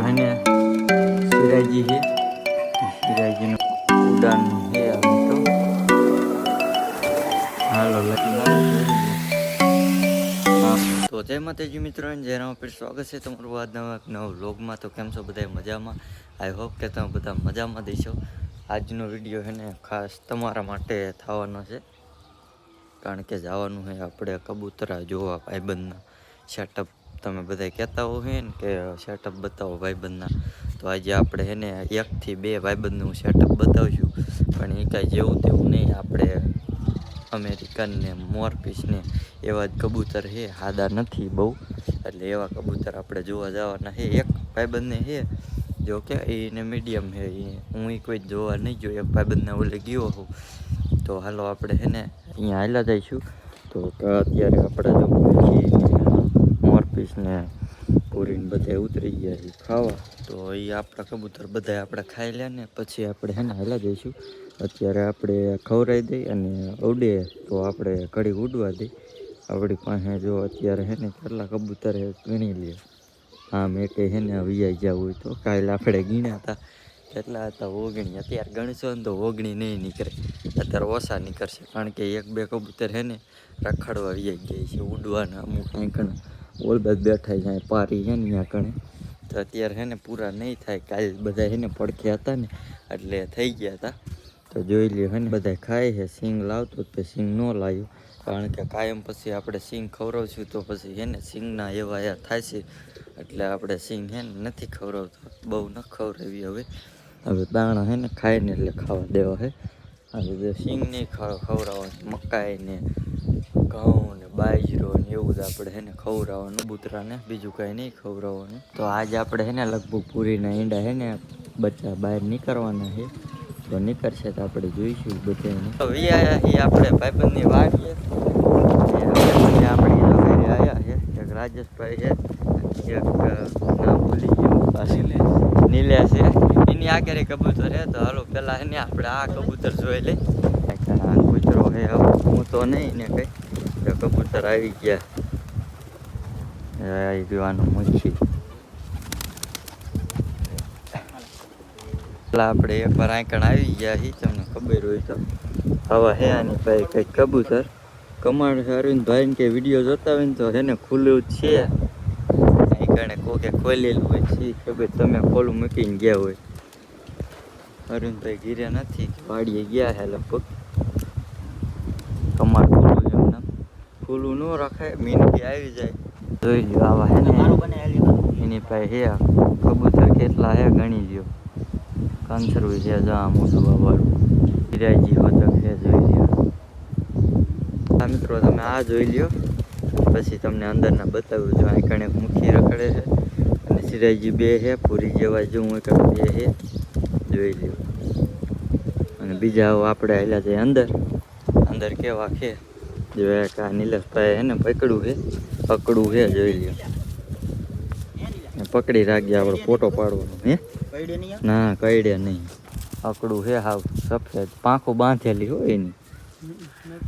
है ने सिराजी है, सिराजी નું ઉડાન છે આ તો હાલો તો જય માતાજી મિત્રો, જય રામ પીર. સ્વાગત છે તમારું આજના નવા વ્લોગમાં. તો કેમ છો બધા? મજામાં? આઈ હોપ કે તમે બધા મજામાં દેશો. આજનો વિડીયો છે ને ખાસ તમારા માટે થવાનો છે, કારણ કે જવાનું છે આપણે કબૂતરા જોવા ભાઈબંધના સેટઅપ. તમે બધા કહેતા હોય ને કે સેટઅપ બતાવો ભાઈબંધના, તો આજે આપણે છે ને 1 થી 2 ભાઈબંધનું સેટઅપ બતાવશું. પણ એ કાંઈ જેવું તેવું નહીં, આપણે અમેરિકન ને મોરપીસ ને એવા જ કબૂતર છે, સાદા નથી બહુ, એટલે એવા કબૂતર આપણે જોવા જવાના છે. એક ભાઈબંધને છે જો કે એને મીડિયમ છે, હું એ કોઈ જોવા નહીં ગયો, એક ભાઈબંધને ઓલે ગયો હું. તો હાલો આપણે છે ને અહીંયા હાલ્યા જઈશું. તો અત્યારે આપણે જો મોરપીસ ને પૂરીને બધા ઉતરી ગયા છે ખાવા. તો એ આપણા કબૂતર બધા આપણે ખાઈ લે ને પછી આપણે છે ને હાલ્યા જઈશું. અત્યારે આપણે ખવડાવી દઈ અને ઉડે તો આપણે ઘડી ઉડવા દઈ. આપણી પાસે જો અત્યારે છે ને કેટલા કબૂતર ગણી લે. આમ એક છે ને વિયાઈ જવું હોય તો કાલે આપણે ગણ્યા હતા કેટલા હતા, 19. અત્યારે ગણશો ને તો 19 નહીં નીકળે, અત્યારે ઓછા નીકળશે, કારણ કે 1-2 કબૂતર છે ને રખડવા વિયાઈ જાય છે ઉડવાના. અમુક કંઈક ઓલબાદ બેઠા જાય પારી છે ને ત્યાં કણે, તો અત્યારે છે ને પૂરા નહીં થાય. કાલે બધા છે ને પડખ્યા હતા ને એટલે થઈ ગયા હતા. તો જોઈ લ્યો છે ને બધા ખાય છે. સિંગ લાવતો તો સિંગ ન લાવ્યો, કારણ કે કાયમ પછી આપણે સિંગ ખવડાવશું તો પછી છે ને સિંગના એવા થાય છે, એટલે આપણે સિંગ છે ને નથી ખવડાવતા, બહુ ન ખવડાવી. હવે દાણા છે ને ખાય ને એટલે ખાવા દેવા છે. હવે સિંગ નહીં ખવડાવવાનું, મકાઈ ને ઘઉં ને બાજરો ને એવું જ આપણે છે ને ખવડાવવાનું કબૂતરાને, બીજું કાંઈ નહીં ખવડાવવાનું. તો આજે આપણે છે ને લગભગ પૂરીના ઈંડા છે ને બચ્ચા બહાર નીકળવાના છે, તો નીકળશે તો આપણે જોઈશું બધાને. તો એ આપણે ભાઈબંધની વાડીએ આપણી ઘરે આવ્યા છે. એક રાજેશભાઈ છે, એક નામ ભૂલી ગયું પાછી નીલે છે, એની આગળ કબૂતર છે. તો હાલો પેલા એને આપણે આ કબૂતર જોઈ લઈ. આ કૂતરો છે, હું તો નહીં ને કઈ કબૂતર આવી ગયા. આવી ગયું મુછી. આપણે એકવાર આંકણ આવી ગયા છીએ, તમને ખબર હોય તો. હવે હે આની ભાઈ કંઈક કબૂતર કમાણ છે. અરવિંદભાઈ ને કે વિડીયો જોતા હોય ને તો એને ખુલ્લું જ છે, આંકણે કોકે ખોલેલું હોય છે ખબર, તમે ખોલું મૂકીને ગયા હોય. અરવિંદભાઈ ઘીરે નથી, વાડીએ ગયા છે લગભગ. કમાણ ખુલ્લું એમ નામ ખુલ્લું ન રખાય, મીનકી આવી જાય. જોઈ લ્યો આવા હે ને એની પાસે હે કબૂતર કેટલા હે ગણી લ્યો. કંસરવું છે જા મોટું વાળું સિરાજી હોતક છે, જોઈ લ્યો. હા મિત્રો, તમે આ જોઈ લ્યો, પછી તમને અંદરના બતાવ્યું. જો આ કણે મુખી રખડે છે અને સિરાજી 2 છે, પૂરી જેવા જો હું 2 છે, જોઈ લ્યો. અને બીજા આપણે આવેલા છે અંદર. અંદર કેવા છે જો એક આ નીલેશભાઈ એને પકડું છે, જોઈ લ્યો. પકડી રાખજે, આપણે ફોટો પાડવાનો. હે ના કઈડે નહીં, અકડું હે હાવ સફેદ, પાંખું બાંધેલી હોય એની.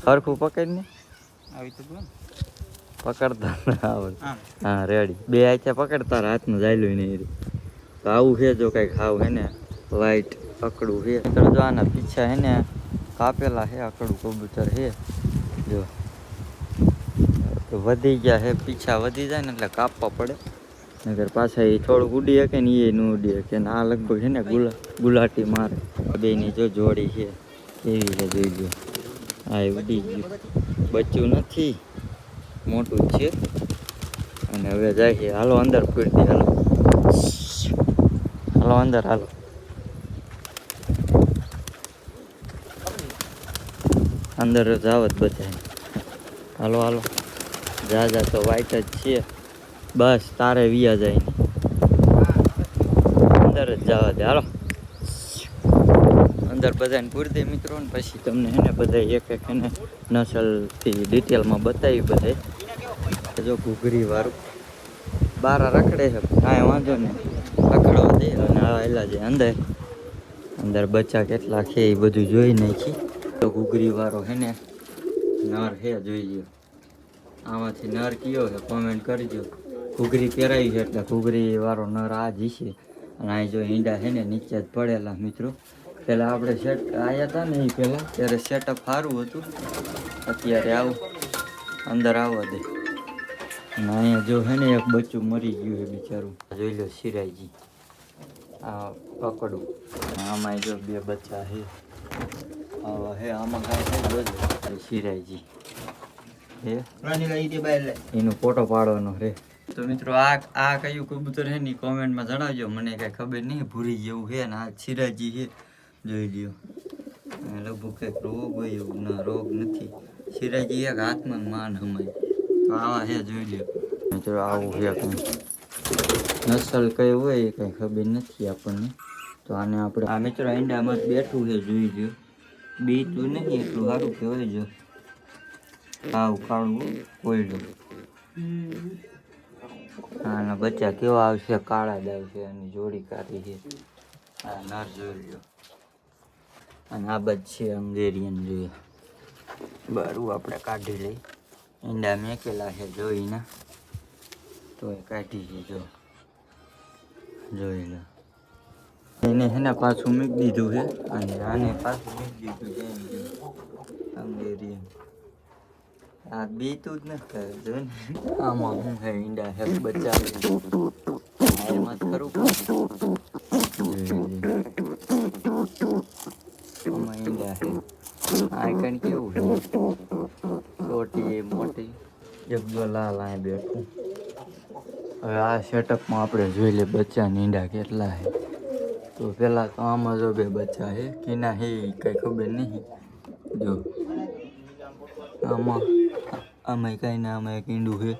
સરખું પકડીને પકડતા આવડે. હા રેડી, 2 હાથે પકડતા હાથમાં જાયલું નહીં. તો આવું છે જો કંઈક હાવ હે ને વાઈટ અકડું છે. જો આના પીછા હે ને કાપેલા છે, અકડું કબૂતર છે જો. તો વધી ગયા છે, પીછા વધી જાય ને એટલે કાપવા પડે, નગર પાછા એ થોડુંક ઉડી શકે ને એ ન ઉડી શકે. આ લગભગ છે ને ગુલાટી મારે. બેની જો જોડી છે એવી છે, જોઈ લો. હા એ ઉડી ગયું, બચ્ચું નથી, મોટું જ છે. અને હવે જાય છે. હાલો અંદર પૂરતી, હાલો અંદર, હાલો અંદર જાવત બધા. હાલો જા તો વાઈટ જ છે, બસ તારે વિયા જાય અંદર જ જવા દે. હાલો અંદર બધાને પૂરી દે મિત્રો, ને પછી તમને હે ને બધા એક એને નસલથી ડિટેલમાં બતાવી. બધા જો ઘૂઘરી વાળું બારા રખડે છે, કાંઈ વાંધો નહીં, રખડવા દે. અને આવેલા છે અંદર બચ્ચા કેટલા છે એ બધું જોઈ નાખી. તો ઘૂઘરી વાળો હે ને નર હે, જોઈ લ્યો. આમાંથી નર કયો છે કોમેન્ટ કરજો. ઘૂઘરી પહેરાવી છે એટલે ઘૂઘરી વાળો નર આ જ છે. અને અહીં જો ઈંડા છે ને નીચે જ પડેલા મિત્રો. પહેલાં આપણે સેટ આવ્યા હતા ને એ પહેલાં ત્યારે સેટઅપ સારું હતું. અત્યારે આવું અંદર આવવા દે. અને અહીંયા જો છે ને એક બચ્ચું મરી ગયું છે બિચારું. જોઈ લો સિરાયજી આ પકડું. આમાં જો 2 બચ્ચા છે. હે આમાં કાંઈ છે જોજો સિરાયજી હે એનો ફોટો પાડવાનો રે. તો મિત્રો આ કયું કબૂતર છે ને કોમેન્ટમાં જણાવજો. મને કાંઈ ખબર નહીં, ભૂરી જેવું છે ને આ સિરાજી છે જોઈ લ્યો. લગભગ કંઈક રોગ હોય એવું. ના રોગ નથી. સિરાજી એક હાથમાં માન હમાય આવા છે જોઈ લ્યો મિત્રો. આવું છે કંઈ નસલ કઈ હોય એ કંઈ ખબર નથી આપણને. તો આને આપણે આ મિત્રો ઈંડામાં બેઠું છે જોઈ લ્યો. બીતું નહીં એટલું સારું કહેવાય. જો આવું કાળું કોયડું. આના બચ્ચા કેવા આવશે? કાળા જ આવશે. એની જોડી કાઢી છે. આ નર જોઈ લ્યો. અને આ બધ છે અંગેરિયન જોઈએ. બારું આપણે કાઢી લઈ. ઈંડા મેકેલા છે જોઈને તો એ કાઢી છે. જો જોઈ લો. એને છે ને પાછું મૂકી દીધું છે. અને આને પાછું મૂકી દીધું છે. અંગેરિયન આ બીતું જ નથી જો ને. આમાં શું છે? ઈંડા છે બચ્ચા એમાં ખરું. આમાં ઈંડા છે. આ કણ કેવું છે? છોટી મોટી જગજો લાલ આ બેઠું. હવે આ સેટઅપમાં આપણે જોઈ લે બચ્ચાના ઈંડા કેટલા છે. તો પહેલાં તો આમાં જો 2 બચ્ચા છે. કેના છે કંઈ ખબર નહીં. જો આમાં કાંઈ ના. આમાં એક ઈંડું છે.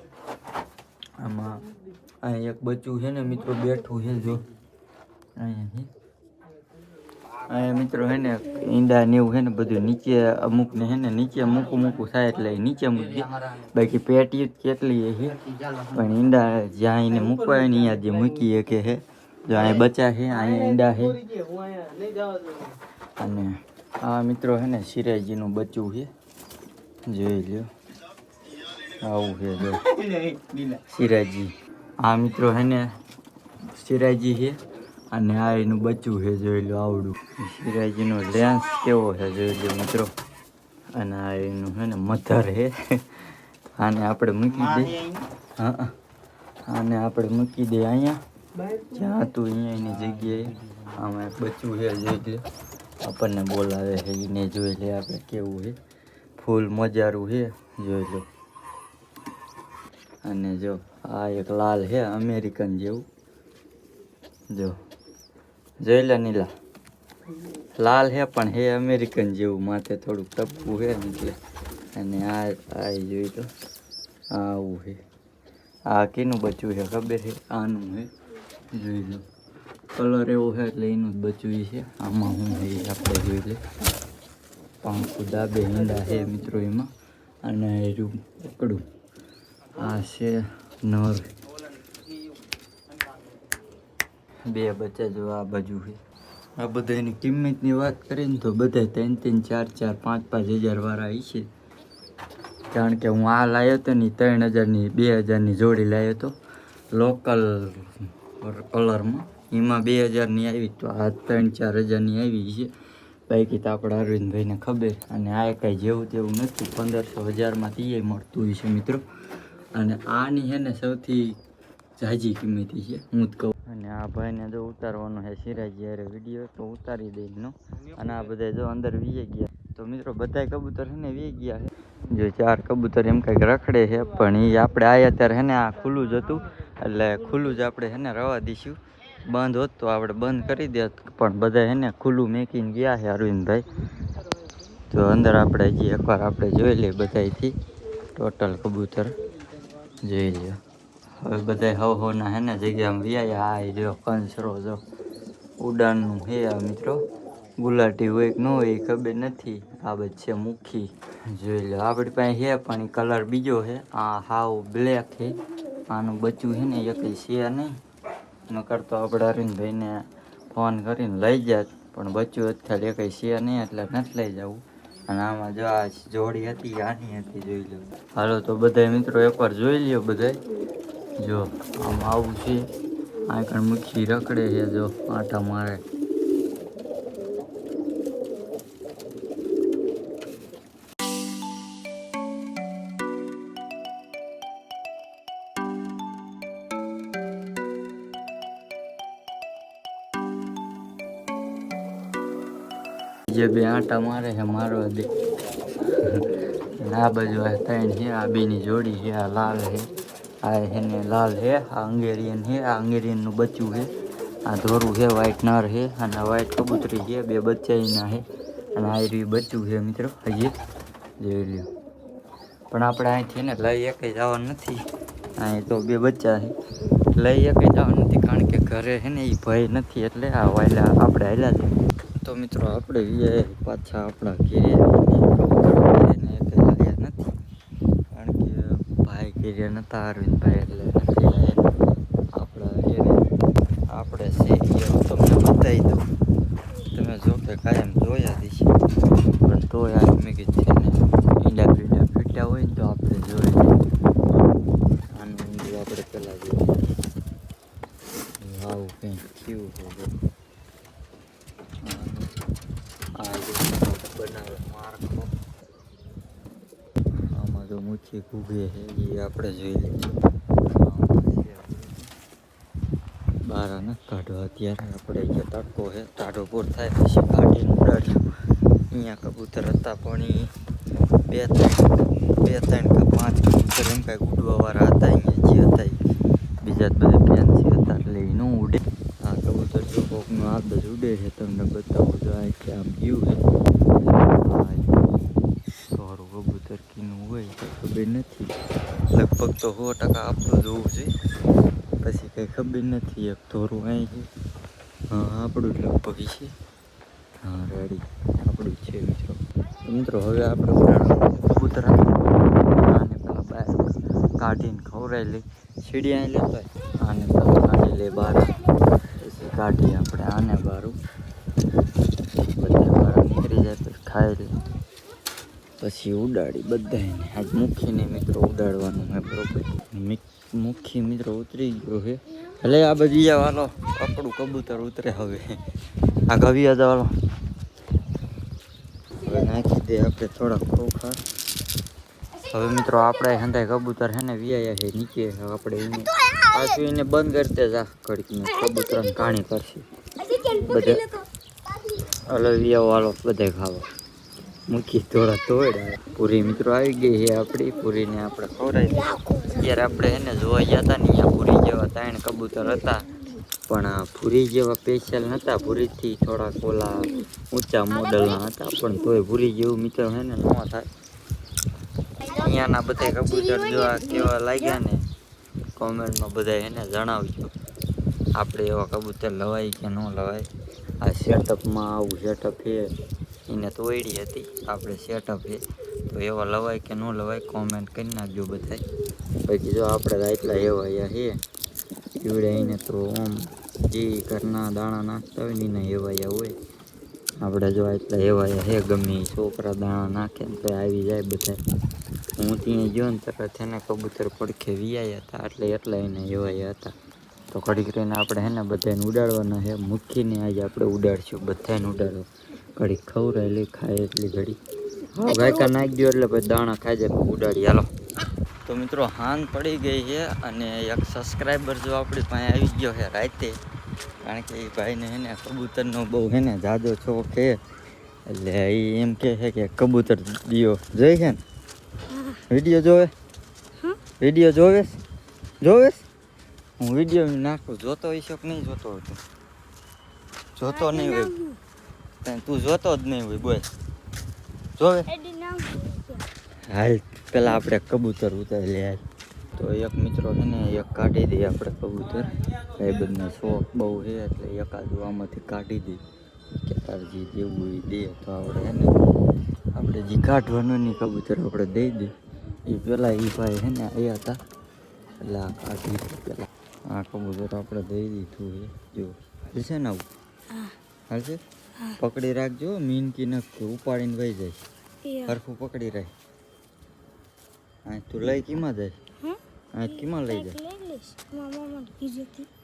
આમાં અહીં એક બચ્ચું છે ને મિત્રો બેઠું છે. જો અહીંયા મિત્રો છે ને ઈંડા ને એવું છે ને બધું નીચે અમુકને છે ને નીચે મૂકું થાય એટલે નીચે મૂકી દે. બાકી પેટી કેટલી છે પણ ઈંડા જ્યાં એને મૂકવાય ને અહીંયા જે મૂકી શકે છે. જો અહીંયા બચ્ચા છે, અહીંયા ઈંડા છે. અને આ મિત્રો છે ને સિરાજીનું બચ્ચું છે જોઈ લ્યો. આવું છે જો સિરાજી. આ મિત્રો છે ને સિરાજી છે. અને આ એનું બચ્ચું છે જોઈ લો આવડું. સિરાજીનો લેન્સ કેવો છે જોઈ લો મિત્રો. અને આ એનું છે ને મધર છે. આને આપણે મૂકી દઈએ. હા આને આપણે મૂકી દઈએ અહીંયા જ્યાં હતું અહીંયા એની જગ્યાએ. આમાં એક બચ્ચું છે જોઈ લો. આપણને બોલાવે છે એને જોઈ લે આપણે કેવું છે. ફૂલ મજારું છે જોઈ લો. અને જો આ એક લાલ છે અમેરિકન જેવું. જો જોઈ લે નીલા લાલ છે પણ હે અમેરિકન જેવું. માથે થોડુંક ટપકું છે એટલે. અને આ જોઈ લો આવું છે. આ કેનું બચ્ચું છે ખબર છે? આનું છે જોઈ લો. કલર એવો છે એટલે એનું જ બચ્ચું છે. આમાં શું છે આપણે જોઈ લે. પાંખું દાબે ઈંડા છે મિત્રો એમાં. અને એરું પકડું. આ છે નર. 2 બચ્ચા જો આ બાજુ છે. આ બધા એની કિંમતની વાત કરીએ ને તો બધા 3-3, 4-4, 5-5 હજાર વાળા છે. કારણ કે હું આ લાવ્યો હતો ને 3000ની 2000ની જોડી લાવ્યો હતો લોકલ કલરમાં. એમાં 2000ની આવી. તો આ 3-4 હજારની આવી છે. બાકી તો આપણા અરવિંદભાઈને ખબર. અને આ કાંઈ જેવું તેવું નથી. 1500-1000માંથી એ મળતું હોય છે મિત્રો. અને આની છે ને સૌથી ઝાઝી કિંમતી છે હું જ કહું. અને આ ભાઈને જો ઉતારવાનો છે સિરાજી યારે વિડીયો તો ઉતારી દઈનો. અને આ બધા જો અંદર વી ગયા. તો મિત્રો બધાય કબૂતર છે ને વી ગયા છે. જો 4 કબૂતર એમ કંઈક રખડે છે પણ એ આપણે આયા ત્યારે છે ને આ ખુલ્લું જ હતું એટલે ખુલ્લું જ આપણે છે ને રવા દઈશું. બંધ હોત તો આપણે બંધ કરી દેત પણ બધા છે ને ખુલ્લું મેકીને ગયા છે અરવિંદભાઈ. તો અંદર આપણે હજી એકવાર આપણે જોઈ લઈએ બધાયથી ટોટલ કબૂતર જોઈ લ્યો. હવે બધા હવના હે ને જગ્યામાં વ્યાયા. આ જો કંસરો જો ઉડાનનું હે આ મિત્રો. ગુલાટી હોય કે ન હોય એ ખબર નથી. આ બધ છે મુખી જોઈ લો. આપણી પાસે છે પણ એ કલર બીજો છે. આ હાવ બ્લેક છે. આનું બચ્ચું છે ને એ કંઈ છે નહીં. નકર તો આપણે અરવિંદભાઈને ફોન કરીને લઈ જાત પણ બચ્ચું અત્યારે કંઈ છે નહીં એટલે નથી લઈ જવું. અને આમાં જો આ જોડી હતી આની હતી જોઈ લો. હાલો તો બધા મિત્રો એકવાર જોઈ લ્યો બધાય. જો આમ આવું છે, આ કણ મુખી રખડે છે, જો આટા મારે. જે બે આટા મારે છે મારવા દે. આ બાજુ આ ત્રણ છે, આ બેની જોડી છે, આ લાલ છે, આ એને લાલ છે, આ અંગેરિયન છે, આ અંગેરિયન નું બચ્ચું છે, આ ધોરું છે, વ્હાઈટ નર છે, અને વ્હાઈટ કબૂતરી છે, બે બચ્ચા એના છે, અને આ રહ્યું બચ્ચું છે મિત્રો. હજી જોઈ લ્યો. પણ આપણે અહીંથી ને લઈ એક જવાનું નથી, અહીં તો બે બચ્ચા છે, લઈ એક જવાનું નથી, કારણ કે ઘરે છે ને એ ભય નથી, એટલે આ વાયલા આપણે હાલ્યા છે. તો મિત્રો આપણે પાછા આપણા ઘેરે લાવ્યા નથી, કારણ કે ભાઈ ઘેરે નતા, અરવિંદભાઈ, એટલે નથી લાવ્યા. આપણા ઘેરે આપણે છે તમને બતાવી દઉં. તમે જો કે કાયમ જોયા દીશે, પણ તો યાર મેં કીધું છે ને ઈંડા પીંડા ફીટ્યા હોય ને તો આપણે જોઈ લઈએ. આનું ઊંડું આપણે પેલા જોઈએ. આવું કંઈક થયું હોય. બનાવે માર્કો, આમાં તો મૂછી ઘૂઘે છે એ આપણે જોઈ લઈએ. બહાર નથી કાઢવા અત્યારે, આપણે અહીંયા તડકો છે, ટાઢો પૂર થાય પછી કાઢીને ઉડાડ્યું. અહીંયા કબૂતર હતા પણ એ બે ત્રણ કે 5 કબૂતર એમ કાંઈક ઉડવાવાળા હતા. અહીંયા જે હતા બીજા બધા ફેન્સી હતા, એટલે એ ન ઉડે. આ કબૂતર જો કોકનું આ બધું ઉડે છે, તમને બતાવું જો આ કે આમ ગયું છે. સારું કબૂતર કીનું હોય તો ખબર નથી, લગભગ તો 100% આપણું જ હોવું જોઈએ, પછી કંઈ ખબર નથી. એક ધોરું અહીં છે, હા આપણું જ લગભગ છે. હા રેડી આપણું છે મિત્રો. મિત્રો હવે આપણે કબૂતર આને પેલા બહાર કાઢીને ખવડાવી લઈ, સીડી અહીં લેતા આને પેલા કાઢી લે બહાર, પછી કાઢી આપણે આને બારું બધા બહાર નીકળી જાય, પછી ખાઈ લે, પછી ઉડાડી બધાને. આજ મૂકીને મિત્રો ઉડાડવાનું હે બરોબર. મુખી મિત્રો ઉતરી ગયો છે, એટલે આ બધી વાલો આપણું કબૂતર ઉતરે. હવે આ ગવિયા જવાલો હવે નાખી દે આપણે થોડા ખોખા. હવે મિત્રો આપણે હંધાય કબૂતર છે ને વિયા છે નીચે, આપણે એને પાછું એને બંધ કરતે જા ઘડીકને કબૂતરને ઘાણી કરશે બધા. હલો વિયા વાલો બધા ખાવા મૂકી થોડા તોડ. પૂરી મિત્રો આવી ગઈ છે આપણી, પૂરીને આપણે ખવડાવી. અત્યારે આપણે એને જોવા ગયા હતા ને, અહીંયા પૂરી જેવા 3 કબૂતર હતા, પણ પૂરી જેવા સ્પેશિયલ નહોતા, પૂરીથી થોડા ઓલા ઊંચા મોડલના હતા, પણ તોય પૂરી જેવું મિત્રો છે ને ન થાય. અહીંયાના બધા કબૂતર જોવા કેવા લાગ્યા ને કોમેન્ટમાં બધા એને જણાવજો. આપણે એવા કબૂતર લવાય કે ન લવાય. આ સેટઅપમાં આવું સેટઅપ છે, એને તોડી હતી, આપણે સેટઅપ છે તો એવા લવાય કે ન લવાય કોમેન્ટ કરી નાખજો બધા. પછી જો આપણે એટલા એવા છે પીવડાવીને તો આમ જે ઘરના દાણા નાખતા હોય ને એના એવાયા હોય. આપણે જો એટલા એવાયા છે, ગમે છોકરા દાણા નાખે ને તો આવી જાય બધા. હું ત્યાં ગયો ને તરત એને કબૂતર પડખે વિયાયા હતા, એટલે એટલા એને એવાયા હતા. તો ઘડીક રહીને આપણે હે ને બધાને ઉડાડવાના છે, મૂકીને આજે આપણે ઉડાડશું બધાને ઉડાડો. ઘડીક ખવડાવી લઈ, ખાય એટલી ઘડી હા ગાયકા નાખી દો એટલે પછી દાણા ખાઈ જાય, ઉડાડી હાલો. તો મિત્રો હાન પડી ગઈ છે, અને એક સબસ્ક્રાઈબર જો આપણી પાસે આવી ગયો છે રાતે, કારણ કે એ ભાઈને હે ને કબૂતરનો બહુ હે ને જાજો શોખ છે, એટલે એ એમ કહે છે કે કબૂતર દિયો જોઈ છે ને. વિડીયો જોવે? વિડીયો જોવે? હું વિડીયો નાખું, જોતો હોય કે નહીં જોતો હોય? જોતો નહીં હોય, તું જોતો જ નહીં હોય બોલ. જોવે હાલ પેલા આપણે કબૂતર ઉતારી લે હાલ. તો એક મિત્રો છે ને એક કાઢી દઈએ આપણે કબૂતર, એ બધને શોખ બહુ છે, એટલે એકાદું આમાંથી કાઢી દઈએ કે તારે જે દેવું એ દે. તો આપણે છે ને આપણે જે કાઢવાનું નહીં કબૂતર આપણે દઈ દઈએ. એ પેલા એ ભાઈ છે ને એ હતા, એટલે આ કાઢી દે પેલા. આ કબૂતર આપણે દઈ દીધું છે, જો હાલશે ને આવું હાલશે. પકડી રાખજો, મીનકી નખતું ઉપાડીને વહી જાય, હરખું પકડી રાખ. તું લઈ કીમાં જાય? કીમાં લઈ જાય?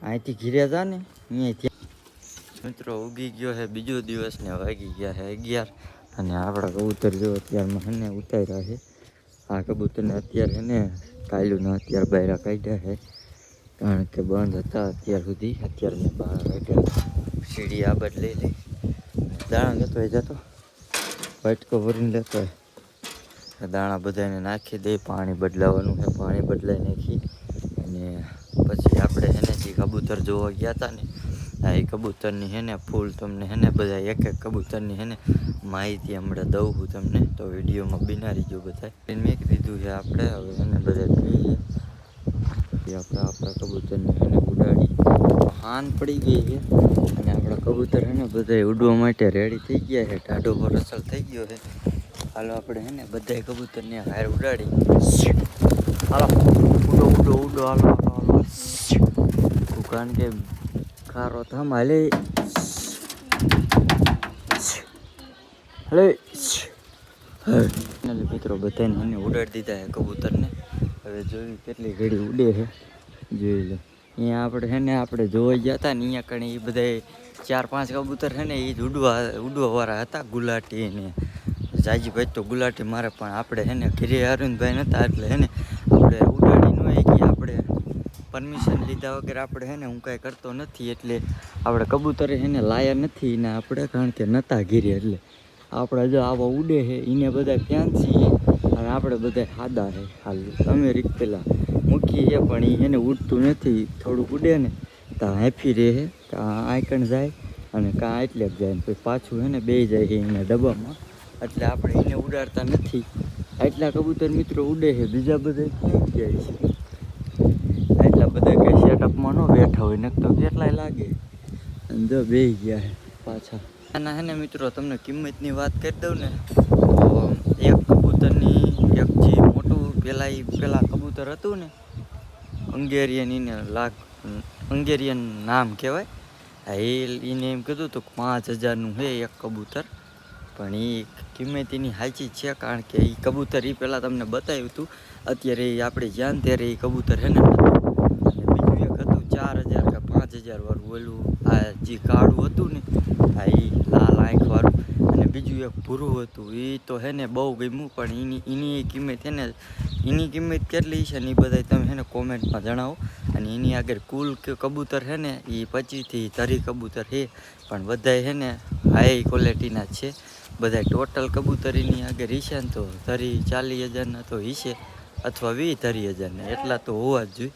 અહીંથી ઘીરે જા ને અહીંયાથી. મિત્રો ઉગી ગયો છે બીજો દિવસ ને વાગી ગયા છે 11 અને આપણા કબૂતર જો અત્યારમાં હે ને ઉતાર્યા છે. આ કબૂતરને અત્યારે હે ને કાયલું અત્યારે બહાર કાઢ્યા છે કારણ કે બંધ હતા અત્યાર સુધી. અત્યારે મેં બહાર કાઢ્યા. સીડી આ બાદ લઈ લઈ દાણા લેતો હોય જતો વાટકો ભરીને લેતો હોય. દાણા બધાને નાખી દે. પાણી બદલાવાનું છે. પાણી બદલાઈ નાખી અને પછી આપણે એને જે કબૂતર જોવા ગયા હતા ને એ કબૂતરની હે ને ફૂલ તમને હે ને બધા એક એક કબૂતરની હે ને માહિતી હમણાં દઉં છું તમને. તો વિડીયોમાં બિનારી જો બધા મેં કીધું છે આપણે હવે એને બધા જોઈએ. આપણા કબૂતરને એને ઉડાડી હાન પડી ગઈ છે અને આપણા કબૂતર હે ને બધા ઉડવા માટે રેડી થઈ ગયા છે. ટાઢો પર અસલ થઈ ગયો છે. હાલો આપણે હે ને બધા કબૂતરને હાર ઉડાડી. હાલો ઉડો ઉડો ઉડો હાલો હાલો કારણ કે ખારો થામ હાલે હલે મિત્રો બધાને મને ઉડાડી દીધા છે કબૂતરને. હવે જોયું કેટલી ઘડી ઉડે છે જોઈ લો. અહીંયા આપણે છે ને આપણે જોવા ગયા હતા ને અહીંયા કણે એ બધા 4-5 કબૂતર છે ને એ જ ઉડવાવાળા હતા. ગુલાટી ને જાજીભાઈ તો ગુલાટી મારે પણ આપણે છે ને ઘીરે અરવિંદભાઈ નહોતા એટલે છે ને આપણે ઉડાડી ન હોય કે આપણે પરમિશન લીધા વગર આપણે છે ને હું કાંઈ કરતો નથી એટલે આપણે કબૂતરે છે ને લાયા નથી ને આપણે કારણ કે નહોતા ઘીરે એટલે આપણે જો આવા ઉડે છે એને બધા ફેન્સી અને આપણે બધા સાદા છે. હાલ તમે રીત પેલા મૂકી છે પણ એને ઉડતું નથી. થોડુંક ઉડે ને તો હેફી રહે છે કાં આઈકણ જાય અને કાં એટલે જ જાય ને પછી પાછું છે ને બે જાય છે એના ડબ્બામાં એટલે આપણે એને ઉડાડતા નથી. એટલા કબૂતર મિત્રો ઉડે છે બીજા બધા ક્યાં જાય છે. એટલા બધા કંઈ સેટઅપમાં ન બેઠા હોય નક તો કેટલાય લાગે અને જો બે ગયા છે પાછા. આના હે ને મિત્રો તમને કિંમતની વાત કરી દઉં ને તો એક કબૂતરની એક જે મોટું પેલા કબૂતર હતું ને અંગેરિયન નામ કહેવાય એને એમ કીધું તો 5000નું છે એક કબૂતર. પણ એ કિંમત એની સાચી જ છે કારણ કે એ કબૂતર એ પહેલાં તમને બતાવ્યું હતું. અત્યારે એ આપણે જ્યાં ત્યારે એ કબૂતર છે ને અને બીજું એક હતું 4000 કે 5000 વાળું ઓલું આ જે કાળું હતું ને આ એ લાલ આંખવાળું અને બીજું એક ભૂરું હતું એ તો હે ને બહુ ગમ્યું. પણ એની કિંમત છે ને એની કિંમત કેટલી છે ને એ બધા તમે છે ને કોમેન્ટમાં જણાવો. અને એની આગળ કુલ કબૂતર છે ને એ 25 થી 30 કબૂતર છે પણ બધા છે ને હાઈ ક્વોલિટીના જ છે. બધા ટોટલ કબૂતરીની આગળ હશે ને તો 30-40 હજારના તો હશે અથવા 20-30 હજારના એટલા તો હોવા જ જોઈએ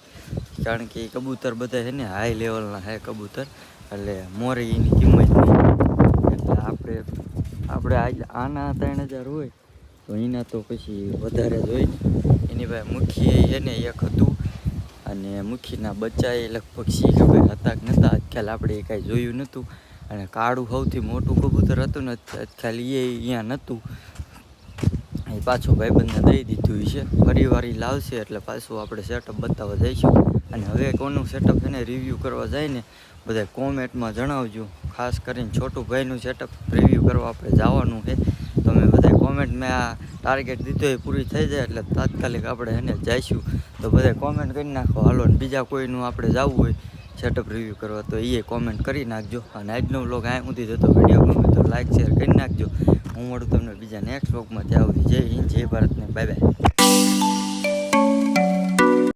કારણ કે એ કબૂતર બધા છે ને હાઈ લેવલના છે કબૂતર એટલે મોરી એની કિંમત નહીં. એટલે આપણે આના 3000 હોય તો એના તો પછી વધારે જ હોય ને. એની ભાઈ મુખી છે ને એક હતું અને મુખીના બચ્ચા એ લગભગ શી ખબર હતા કે નહોતા આજકાલ આપણે કાંઈ જોયું નહોતું. અને કાળું સૌથી મોટું કબૂતર હતું ને ખાલી એ અહીંયા નહોતું એ પાછું ભાઈબંધને દઈ દીધું છે. ફરી વાર લાવશે એટલે પાછું આપણે સેટઅપ બતાવવા જઈશું. અને હવે કોનું સેટઅપ છે ને રિવ્યૂ કરવા જાય ને બધા કોમેન્ટમાં જણાવજો. ખાસ કરીને છોટુભાઈનું સેટઅપ રિવ્યૂ કરવા આપણે જવાનું છે. તો મેં બધા કોમેન્ટમાં આ ટાર્ગેટ દીધો એ પૂરી થઈ જાય એટલે તાત્કાલિક આપણે એને જઈશું. તો બધા કોમેન્ટ કરી નાખો હાલો. ને બીજા કોઈનું આપણે જવું હોય સેટઅપ રિવ્યૂ કરવા તો એ કોમેન્ટ કરી નાખજો. અને આજનો વ્લોગ અહીં સુધી જતો વિડીયો ગમે તો લાઈક શેર કરી નાખજો. હું મળું તમને બીજા નેક્સ્ટ વ્લોગમાં. ત્યાં સુધી જય હિન્દ જય ભારત ને બાય બાય.